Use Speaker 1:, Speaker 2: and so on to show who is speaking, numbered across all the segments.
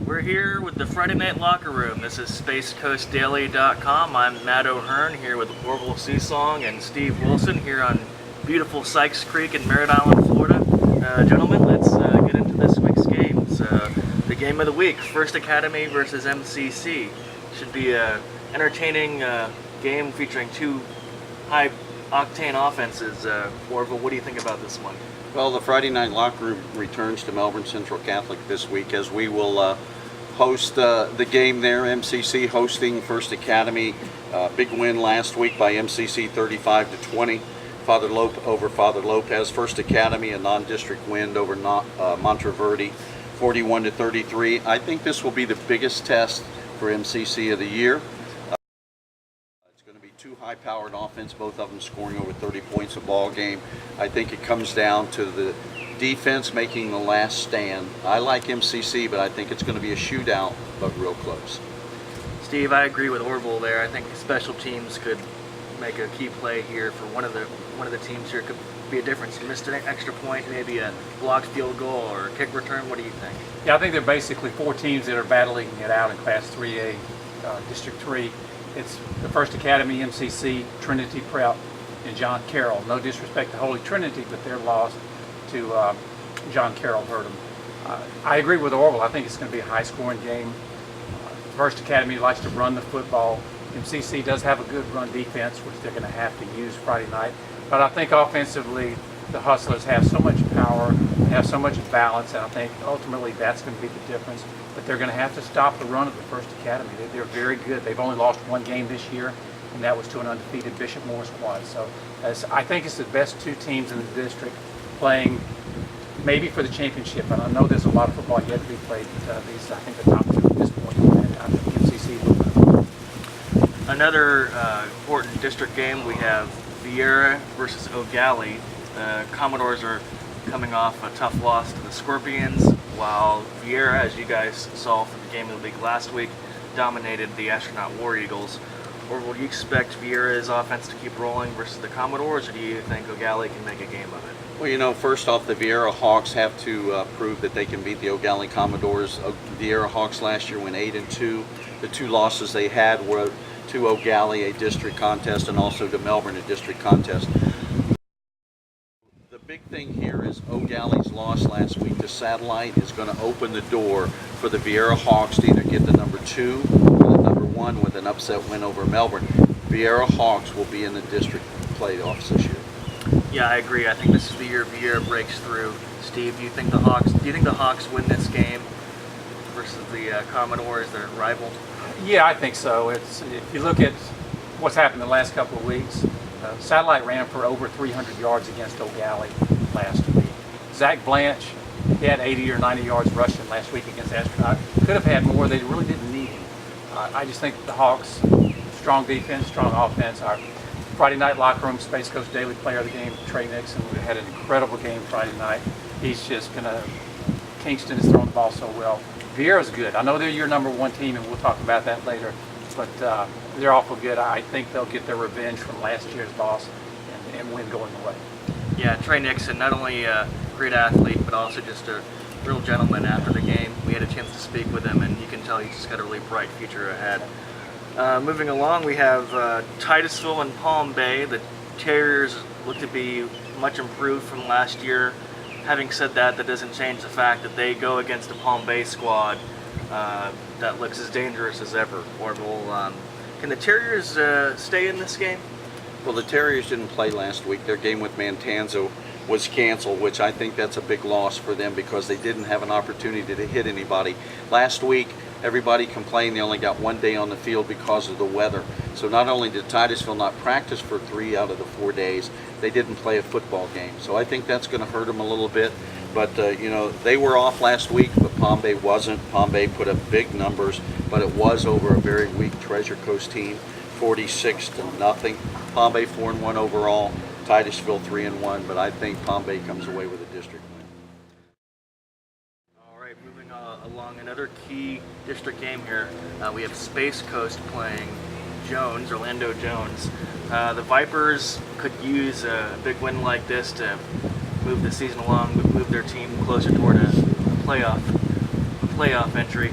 Speaker 1: We're here with the Friday Night Locker Room. This is SpaceCoastDaily.com. I'm Matt O'Hearn here with Orville Seasong and Steve Wilson here on beautiful Sykes Creek in Merritt Island, Florida. Gentlemen, let's get into this week's games. The game of the week, First Academy versus MCC. Should be an entertaining game featuring two high-octane offenses. Orville, what do you think about this one?
Speaker 2: Well, the Friday Night Locker Room returns to Melbourne Central Catholic this week as we will host the game there. MCC hosting First Academy. Big win last week by MCC 35-20. Over Father Lopez. First Academy, a non-district win over Monteverde 41-33. I think this will be the biggest test for MCC of the year. It's going to be two high-powered offense, both of them scoring over 30 points a ball game. I think it comes down to the defense making the last stand. I like MCC, but I think it's going to be a shootout, but real close.
Speaker 1: Steve, I agree with Orville there. I think special teams could make a key play here for one of the teams here. Could be a difference. You missed an extra point, maybe a blocked field goal or a kick return. What do you think?
Speaker 3: Yeah, I think there are basically four teams that are battling it out in Class 3A, District 3. It's the First Academy, MCC, Trinity Prep, and John Carroll. No disrespect to Holy Trinity, but they're lost to John Carroll hurt them. I agree with Orville. I think it's going to be a high-scoring game. First Academy likes to run the football. MCC does have a good run defense, which they're going to have to use Friday night. But I think offensively, the Hustlers have so much power, have so much balance, and I think ultimately that's going to be the difference. But they're going to have to stop the run of the First Academy. They're very good. They've only lost one game this year, and that was to an undefeated Bishop Moore squad. So I think it's the best two teams in the district playing maybe for the championship. And I know there's a lot of football yet to be played, but these, I think, the top two at this point, and I think MCC will win.
Speaker 1: Another important district game, we have Viera versus O'Galley. Commodores are coming off a tough loss to the Scorpions, while Viera, as you guys saw from the game of the week last week, dominated the Astronaut War Eagles. Or will you expect Viera's offense to keep rolling versus the Commodores, or do you think O'Galley can make a game of it?
Speaker 2: Well, you know, first off, the Viera Hawks have to prove that they can beat the O'Galley Commodores. Viera Hawks last year went 8-2. The two losses they had were to O'Galley, a district contest, and also to Melbourne, a district contest. The big thing here is O'Galley's loss last week to Satellite is going to open the door for the Viera Hawks to either get the number 2 or the number 1 with an upset win over Melbourne. Viera Hawks will be in the district playoffs this year.
Speaker 1: Yeah, I agree. I think this is the year Viera breaks through. Steve, do you think the Hawks win this game versus the Commodores, their rival?
Speaker 3: Yeah, I think so. If you look at what's happened the last couple of weeks, Satellite ran for over 300 yards against O'Galley last week. Zach Blanche, he had 80 or 90 yards rushing last week against Astronaut. Could have had more. They really didn't need him. I just think the Hawks, strong defense, strong offense. Our Friday Night Locker Room Space Coast Daily Player of the Game, Trey Nixon, had an incredible game Friday night. He's just going to, Kingston has thrown the ball so well. Viera's good. I know they're your number 1 team, and we'll talk about that later, but they're awful good. I think they'll get their revenge from last year's loss and win going away.
Speaker 1: Yeah, Trey Nixon, not only a great athlete, but also just a real gentleman after the game. We had a chance to speak with him, and you can tell he's just got a really bright future ahead. Moving along, we have Titusville and Palm Bay. The Terriers look to be much improved from last year. Having said that, that doesn't change the fact that they go against a Palm Bay squad that looks as dangerous as ever. Orville, can the Terriers stay in this game?
Speaker 2: Well, the Terriers didn't play last week. Their game with Mantanzo was canceled, which I think that's a big loss for them because they didn't have an opportunity to hit anybody. Last week, everybody complained they only got 1 day on the field because of the weather. So not only did Titusville not practice for 3 out of the 4 days, they didn't play a football game. So I think that's going to hurt them a little bit. But, you know, they were off last week, but Palm Bay wasn't. Palm Bay put up big numbers, but it was over a very weak Treasure Coast team, 46-0. Palm Bay 4-1 overall, Titusville 3-1, but I think Palm Bay comes away with a district win.
Speaker 1: All right, moving along, another key district game here. We have Space Coast playing Jones, Orlando Jones. The Vipers could use a big win like this to move the season along, move their team closer toward a playoff playoff entry.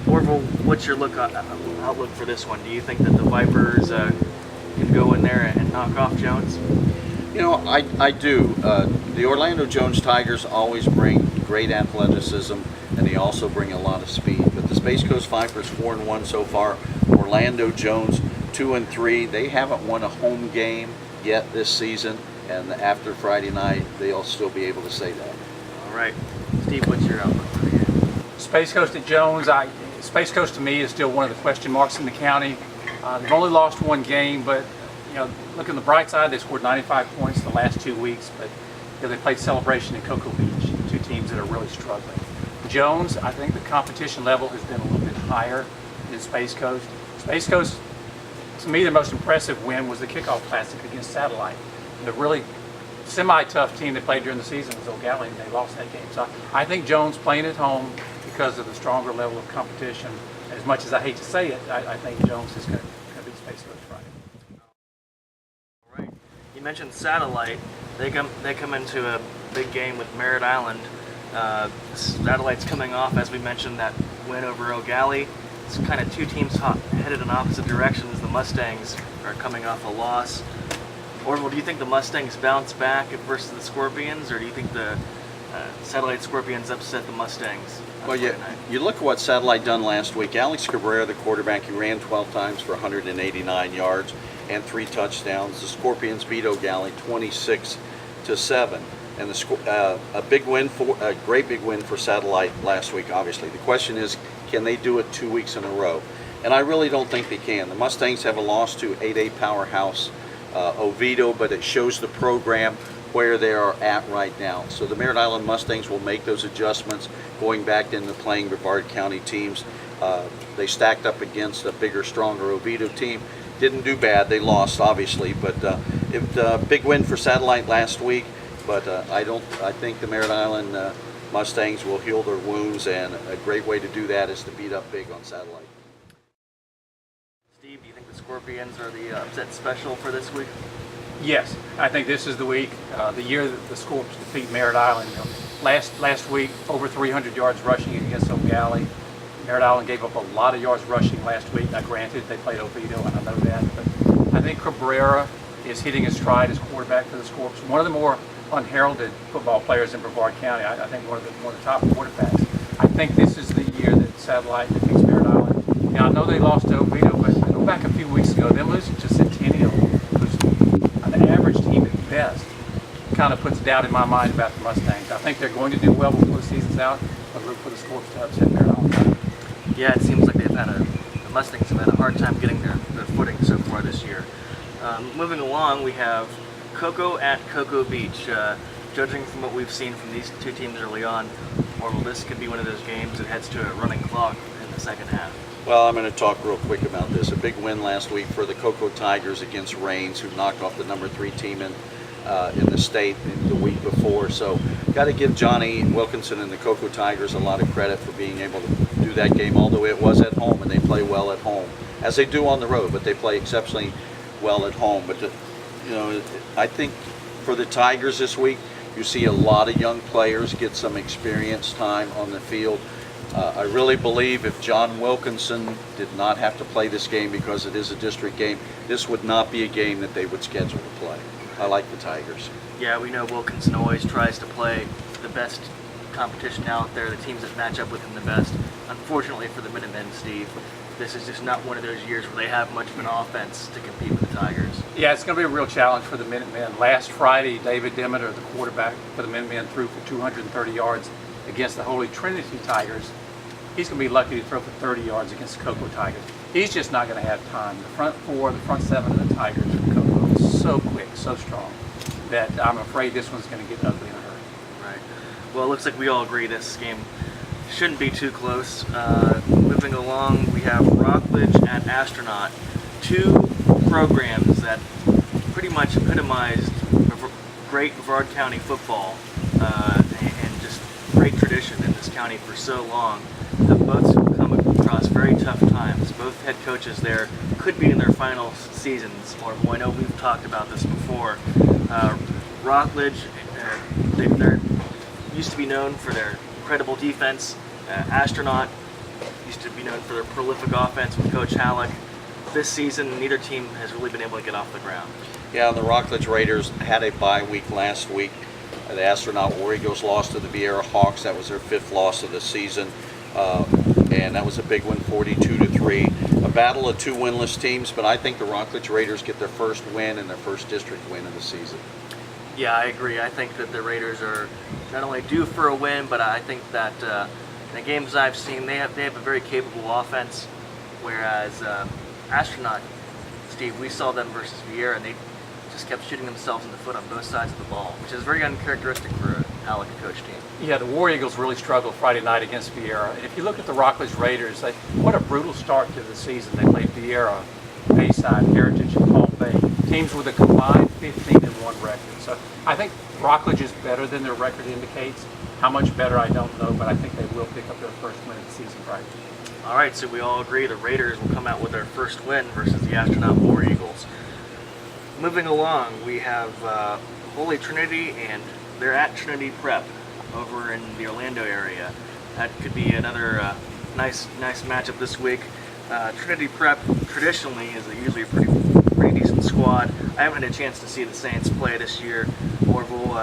Speaker 1: Orville, what's your outlook for this one? Do you think that the Vipers can go in there and knock off Jones?
Speaker 2: You know, I do. The Orlando Jones Tigers always bring great athleticism, and they also bring a lot of speed. But the Space Coast Vipers 4-1 so far. Orlando Jones 2-3. They haven't won a home game yet this season, and after Friday night, they'll still be able to say that.
Speaker 1: All right, Steve, what's your outlook for the game?
Speaker 3: Space Coast at Jones, Space Coast to me is still one of the question marks in the county. They've only lost one game, but look on the bright side, they scored 95 points the last 2 weeks, but they played Celebration and Cocoa Beach, two teams that are really struggling. Jones, I think the competition level has been a little bit higher than Space Coast. Space Coast, to me, the most impressive win was the Kickoff Classic against Satellite. The really semi-tough team they played during the season was O'Galley, and they lost that game. So I think Jones playing at home because of the stronger level of competition. As much as I hate to say it, I think Jones is going to beat Space Coast Friday.
Speaker 1: All right. You mentioned Satellite. They come into a big game with Merritt Island. Satellite's coming off, as we mentioned, that win over O'Galley. It's kind of two teams headed in opposite directions. The Mustangs are coming off a loss. Orville, do you think the Mustangs bounce back versus the Scorpions, or do you think the Satellite Scorpions upset the Mustangs?
Speaker 2: Well, you look at what Satellite done last week. Alex Cabrera, the quarterback, he ran 12 times for 189 yards and 3 touchdowns. The Scorpions beat O'Galley 26-7, and a great big win for Satellite last week. Obviously, the question is, can they do it 2 weeks in a row? And I really don't think they can. The Mustangs have a loss to 8A powerhouse Oviedo, but it shows the program where they are at right now. So the Merritt Island Mustangs will make those adjustments going back into playing Brevard County teams. They stacked up against a bigger, stronger Oviedo team. Didn't do bad. They lost, obviously, but big win for Satellite last week. But I think the Merritt Island Mustangs will heal their wounds, and a great way to do that is to beat up big on Satellite.
Speaker 1: Steve, do you think the Scorpions are the upset special for this week?
Speaker 3: Yes, I think this is the week, the year that the Scorps defeat Merritt Island. Last week, over 300 yards rushing against O'Galley. Merritt Island gave up a lot of yards rushing last week. Now, granted, they played Oviedo, and I know that, but I think Cabrera is hitting his stride as quarterback for the Scorps. One of the more unheralded football players in Brevard County. I think one of the top quarterbacks. I think this is the year that Satellite defeats Merritt Island. Now, I know they lost to Oviedo, but go back a few weeks ago, them losing to Centennial, who's an average team at best, kind of puts doubt in my mind about the Mustangs. I think they're going to do well before the season's out, but look for the Scorps to upset Merritt Island.
Speaker 1: Yeah, it seems like the Mustangs have had a hard time getting their footing so far this year. Moving along, we have Cocoa at Cocoa Beach. Judging from what we've seen from these two teams early on, Orville, this could be one of those games that heads to a running clock in the second half.
Speaker 2: Well, I'm going to talk real quick about this. A big win last week for the Cocoa Tigers against Rains, who knocked off the number 3 team in the state the week before. So, got to give Johnny Wilkinson and the Cocoa Tigers a lot of credit for being able to do that game, although it was at home, and they play well at home, as they do on the road, but they play exceptionally well at home. But I think for the Tigers this week, you see a lot of young players get some experience time on the field. I really believe if John Wilkinson did not have to play this game because it is a district game, this would not be a game that they would schedule to play. I like the Tigers.
Speaker 1: Yeah, we know Wilkinson always tries to play the best competition out there, the teams that match up with him the best. Unfortunately for the Minutemen, Steve, this is just not one of those years where they have much of an offense to compete with the Tigers.
Speaker 3: Yeah, it's going to be a real challenge for the Minutemen. Last Friday, David Demeter, the quarterback for the Minutemen, threw for 230 yards against the Holy Trinity Tigers. He's going to be lucky to throw for 30 yards against the Cocoa Tigers. He's just not going to have time. The front 4, the front 7 of the Tigers are Cocoa is so quick, so strong, that I'm afraid this one's going to get ugly in a hurry.
Speaker 1: Right. Well, it looks like we all agree this game shouldn't be too close. Moving along, we have Rockledge at Astronaut. Two programs that pretty much epitomized great Brevard County football and just great tradition in this county for so long. Have both come across very tough times. Both head coaches there could be in their final seasons. Or I know we've talked about this before. Rockledge, they're used to be known for their incredible defense. Astronaut used to be known for their prolific offense with Coach Halleck. This season, neither team has really been able to get off the ground.
Speaker 2: Yeah, the Rockledge Raiders had a bye week last week. The Astronaut War Eagles lost to the Vieira Hawks. That was their 5th loss of the season, and that was a big one, 42-3. A battle of 2 winless teams, but I think the Rockledge Raiders get their first win and their first district win of the season.
Speaker 1: Yeah, I agree. I think that the Raiders are not only due for a win, but I think that in the games I've seen, they have a very capable offense, whereas Astronaut, Steve, we saw them versus Vieira, and they just kept shooting themselves in the foot on both sides of the ball, which is very uncharacteristic for a Halleck coach team.
Speaker 3: Yeah, the War Eagles really struggled Friday night against Vieira. And if you look at the Rockledge Raiders, what a brutal start to the season. They played Vieira, Bayside, Heritage, and Palm Bay. Teams with a combined 15-1 record. So I think Rockledge is better than their record indicates. How much better, I don't know, but I think they will pick up their first win of the season Friday.
Speaker 1: All right, so we all agree the Raiders will come out with their first win versus the Astronaut War Eagles. Moving along, we have Holy Trinity, and they're at Trinity Prep over in the Orlando area. That could be another nice matchup this week. Trinity Prep traditionally is usually a pretty decent squad. I haven't had a chance to see the Saints play this year, or we'll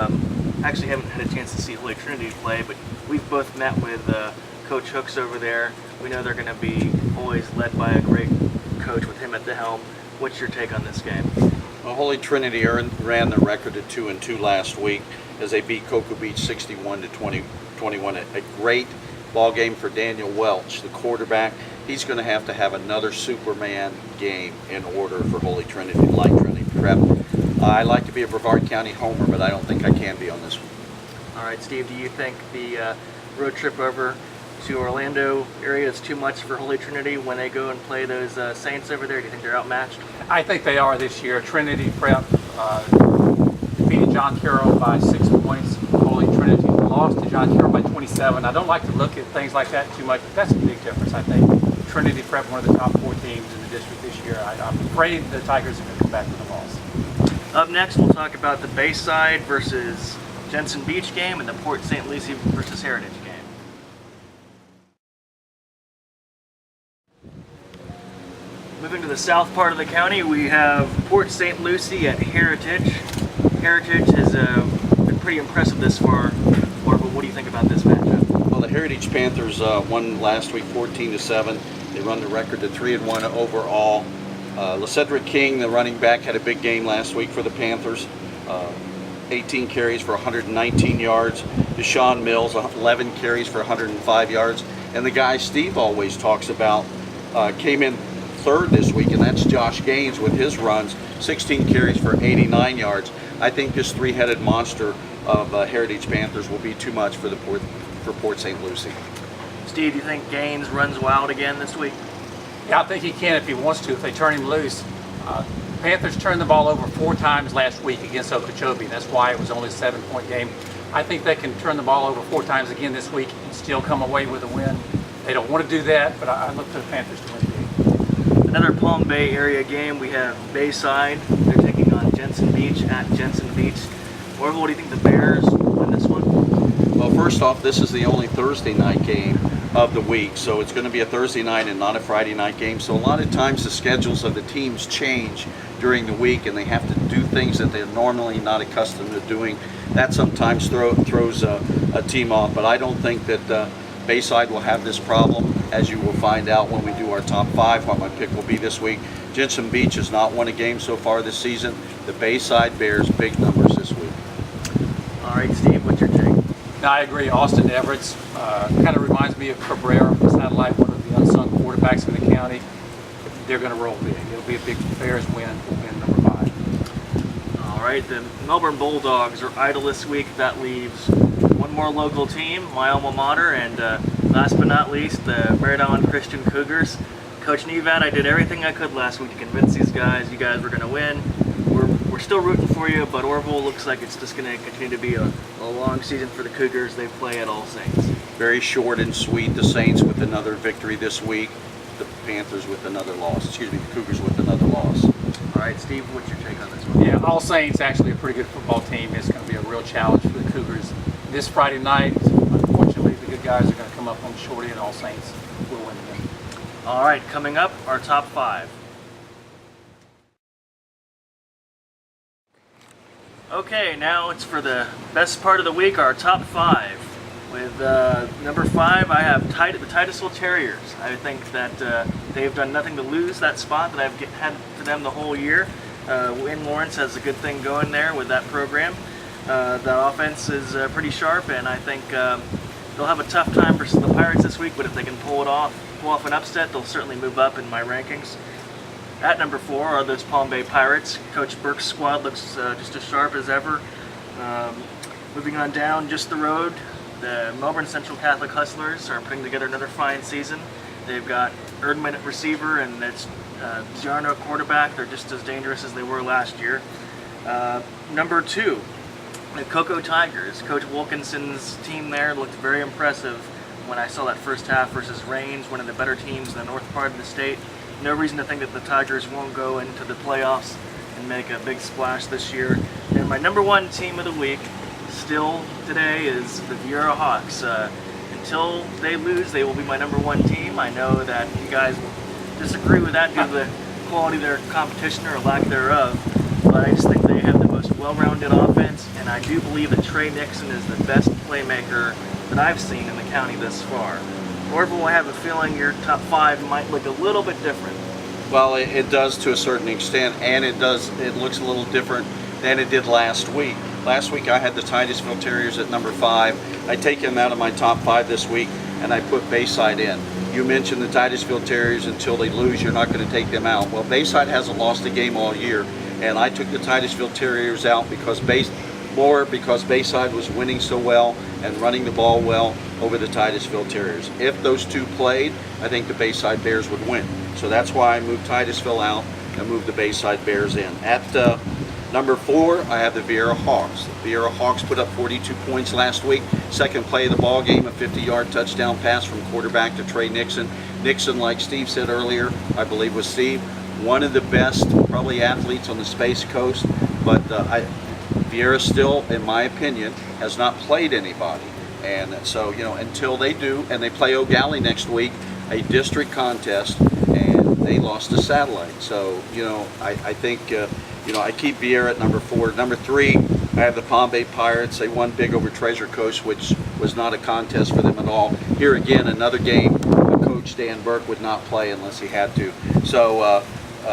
Speaker 1: actually haven't had a chance to see Holy Trinity play, but we've both met with Coach Hooks over there. We know they're going to be always led by a great coach with him at the helm. What's your take on this game?
Speaker 2: Well, Holy Trinity ran the record at 2-2 last week as they beat Cocoa Beach 61-21. A great ball game for Daniel Welch, the quarterback. He's going to have another Superman game in order for Holy Trinity, like Trinity Prep. I like to be a Brevard County homer, but I don't think I can be on this one.
Speaker 1: All right, Steve, do you think the road trip over to Orlando area is too much for Holy Trinity when they go and play those Saints over there? Do you think they're outmatched?
Speaker 3: I think they are this year. Trinity Prep defeated John Carroll by 6 points. Holy Trinity lost to John Carroll by 27. I don't like to look at things like that too much, but that's a big difference, I think. Trinity Prep, one of the top 4 teams in the district this year. I'm afraid the Tigers are going to come back with a loss.
Speaker 1: Up next, we'll talk about the Bayside versus Jensen Beach game and the Port St. Lucie versus Heritage game. Moving to the south part of the county, we have Port St. Lucie at Heritage. Heritage has been pretty impressive this far. Marvel, what do you think about this matchup?
Speaker 2: Well, the Heritage Panthers won last week 14-7. They run the record to 3-1 overall. LeCedric King, the running back, had a big game last week for the Panthers. 18 carries for 119 yards. Deshaun Mills, 11 carries for 105 yards. And the guy Steve always talks about came in 3rd this week, and that's Josh Gaines with his runs, 16 carries for 89 yards. I think this 3-headed monster of Heritage Panthers will be too much for Port St. Lucie.
Speaker 1: Steve, do you think Gaines runs wild again this week?
Speaker 3: Yeah, I think he can if he wants to, if they turn him loose. Panthers turned the ball over 4 times last week against Okeechobee. That's why it was only a 7-point game. I think they can turn the ball over 4 times again this week and still come away with a win. They don't want to do that, but I look to the Panthers to win big.
Speaker 1: Another Palm Bay area game, we have Bayside. They're taking on Jensen Beach at Jensen Beach. Orville, what do you think the Bears win this one?
Speaker 2: Well, first off, this is the only Thursday night game of the week, so it's going to be a Thursday night and not a Friday night game. So a lot of times the schedules of the teams change during the week, and they have to do things that they're normally not accustomed to doing. That sometimes throws a team off, but I don't think that Bayside will have this problem, as you will find out when we do our top 5, what my pick will be this week. Jensen Beach has not won a game so far this season. The Bayside Bears, big numbers this week.
Speaker 1: All right, Steve, what's your take?
Speaker 3: No, I agree. Austin Everett's kind of reminds me of Cabrera, Satellite, one of the unsung quarterbacks in the county. They're going to roll big. It'll be a big Bears win number 5.
Speaker 1: All right, the Melbourne Bulldogs are idle this week. That leaves one more local team, my alma mater, and last but not least, the Merritt Island Christian Cougars. Coach Nevat, I did everything I could last week to convince these guys you guys were going to win. We're still rooting for you, but Orville looks like it's just going to continue to be a long season for the Cougars. They play at All Saints.
Speaker 2: Very short and sweet. The Saints with another victory this week. The Panthers with another loss. Excuse me, the Cougars with another loss.
Speaker 1: All right, Steve, what's your take on this one?
Speaker 3: Yeah, All Saints actually a pretty good football team. It's going to be a real challenge for the Cougars this Friday night. Unfortunately, the good guys are going to come up on the short end. All Saints will win the game.
Speaker 1: All right, coming up, our top 5. Okay, now it's for the best part of the week, our top 5. With number 5, I have the Titusville Terriers. I think that they've done nothing to lose that spot that I've had for them the whole year. Wayne Lawrence has a good thing going there with that program. The offense is pretty sharp, and I think they'll have a tough time versus the Pirates this week, but if they can pull off an upset, they'll certainly move up in my rankings. At number 4 are those Palm Bay Pirates. Coach Burke's squad looks just as sharp as ever. Moving on down just the road, the Melbourne Central Catholic Hustlers are putting together another fine season. They've got Erdman at receiver and it's Giarno at quarterback. They're just as dangerous as they were last year. Number 2, the Cocoa Tigers. Coach Wilkinson's team there looked very impressive when I saw that first half versus Reigns, one of the better teams in the north part of the state. No reason to think that the Tigers won't go into the playoffs and make a big splash this year. And my number 1 team of the week still today is the Viera Hawks. Until they lose, they will be my number 1 team. I know that you guys will disagree with that due to the quality of their competition or lack thereof, but I just think they have the most well-rounded offense, and I do believe that Trey Nixon is the best playmaker that I've seen in the county thus far. Orville, I have a feeling your top 5 might look a little bit different.
Speaker 2: Well, it does to a certain extent, and it looks a little different than it did last week. Last week I had the Titusville Terriers at number 5. I take them out of my top 5 this week, and I put Bayside in. You mentioned the Titusville Terriers. Until they lose, you're not going to take them out. Well, Bayside hasn't lost a game all year, and I took the Titusville Terriers out because Bayside was winning so well and running the ball well over the Titusville Terriers. If those two played, I think the Bayside Bears would win. So that's why I moved Titusville out and moved the Bayside Bears in. At number 4, I have the Viera Hawks. The Viera Hawks put up 42 points last week. Second play of the ball game, a 50-yard touchdown pass from quarterback to Trey Nixon. Nixon, like Steve said earlier, I believe was Steve, one of the best probably athletes on the Space Coast, but Viera still, in my opinion, has not played anybody. And so, until they do, and they play O'Galley next week, a district contest, and they lost to Satellite. So, I think, I keep Viera at number 4. Number 3, I have the Palm Bay Pirates. They won big over Treasure Coast, which was not a contest for them at all. Here again, another game, Coach Dan Burke would not play unless he had to. So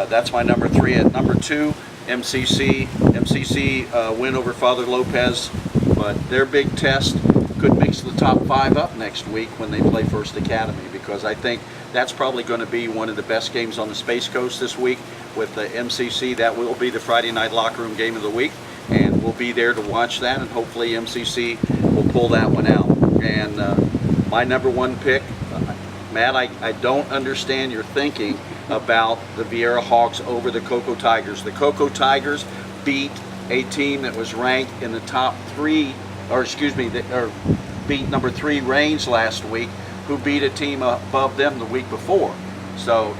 Speaker 2: that's my number 3. At number 2, MCC. MCC win over Father Lopez, but their big test could mix the top 5 up next week when they play First Academy, because I think that's probably going to be one of the best games on the Space Coast this week with the MCC. That will be the Friday night locker room game of the week, and we'll be there to watch that, and hopefully MCC will pull that one out. And my number 1 pick, Matt, I don't understand your thinking about the Viera Hawks over the Cocoa Tigers. The Cocoa Tigers beat a team that was ranked in the top 3, beat number 3 Reigns last week, who beat a team above them the week before. So,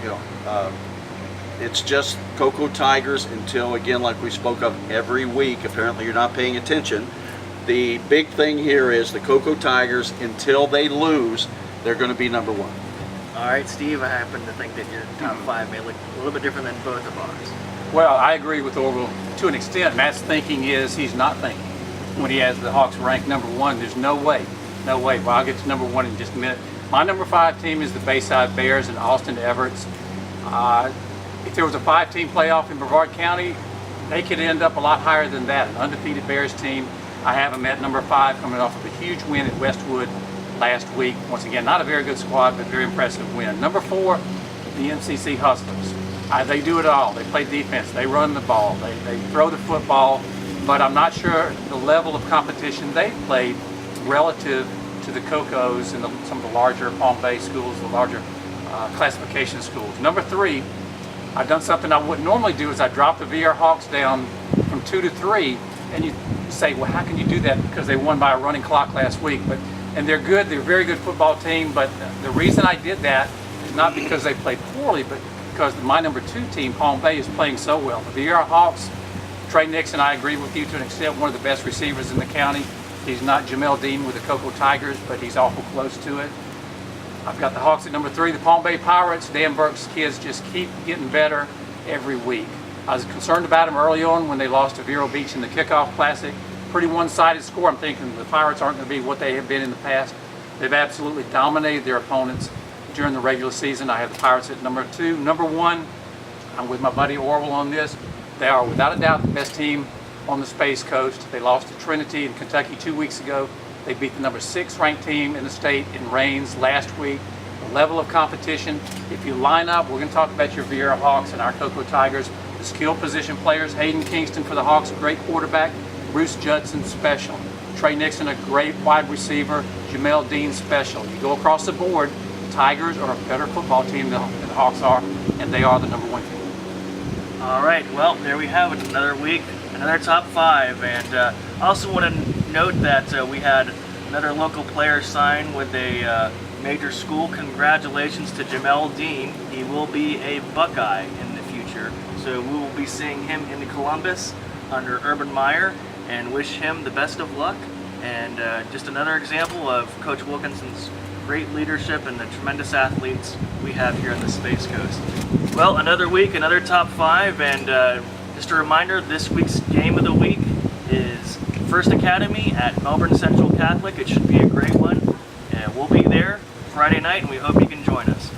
Speaker 2: it's just Cocoa Tigers until, again, like we spoke of every week, apparently you're not paying attention. The big thing here is the Cocoa Tigers, until they lose, they're going to be number 1.
Speaker 1: All right, Steve, I happen to think that your top 5 may look a little bit different than both of ours.
Speaker 3: Well, I agree with Orville to an extent. Matt's thinking is he's not thinking. When he has the Hawks ranked number 1, there's no way. Well, I'll get to number 1 in just a minute. My number 5 team is the Bayside Bears and Austin Everett's. If there was a 5-team playoff in Brevard County, they could end up a lot higher than that. An undefeated Bears team. I have them at number 5, coming off of a huge win at Westwood last week. Once again, not a very good squad, but very impressive win. Number 4, the MCC Hustlers. They do it all. They play defense. They run the ball. They throw the football. But I'm not sure the level of competition they've played relative to the Cocos and some of the larger Palm Bay schools, the larger classification schools. Number 3, I've done something I wouldn't normally do, is I dropped the Viera Hawks down from 2 to 3. And you say, well, how can you do that? Because they won by a running clock last week. And they're good. They're a very good football team. But the reason I did that is not because they played poorly, but because my number 2 team, Palm Bay, is playing so well. The Viera Hawks, Trey Nixon, I agree with you to an extent, one of the best receivers in the county. He's not Jamel Dean with the Cocoa Tigers, but he's awful close to it. I've got the Hawks at number 3, the Palm Bay Pirates. Dan Burke's kids just keep getting better every week. I was concerned about them early on when they lost to Vero Beach in the Kickoff Classic. Pretty one-sided score. I'm thinking the Pirates aren't going to be what they have been in the past. They've absolutely dominated their opponents during the regular season. I have the Pirates at number 2. Number 1, I'm with my buddy Orwell on this. They are without a doubt the best team on the Space Coast. They lost to Trinity in Kentucky 2 weeks ago. They beat the number 6 ranked team in the state in Raines last week. The level of competition, if you line up, we're going to talk about your Viera Hawks and our Cocoa Tigers, the skill position players. Hayden Kingston for the Hawks, great quarterback. Bruce Judson, special. Trey Nixon, a great wide receiver. Jamel Dean, special. You go across the board, the Tigers are a better football team than the Hawks are, and they are the number 1 team.
Speaker 1: All right, well, there we have it. Another week, another top 5. And I also want to note that we had another local player sign with a major school. Congratulations to Jamel Dean. He will be a Buckeye in the future. So we will be seeing him in Columbus under Urban Meyer, and wish him the best of luck. And just another example of Coach Wilkinson's great leadership and the tremendous athletes we have here on the Space Coast. Well, another week, another top 5, and just a reminder, this week's game of the week is First Academy at Melbourne Central Catholic. It should be a great one, and we'll be there Friday night, and we hope you can join us.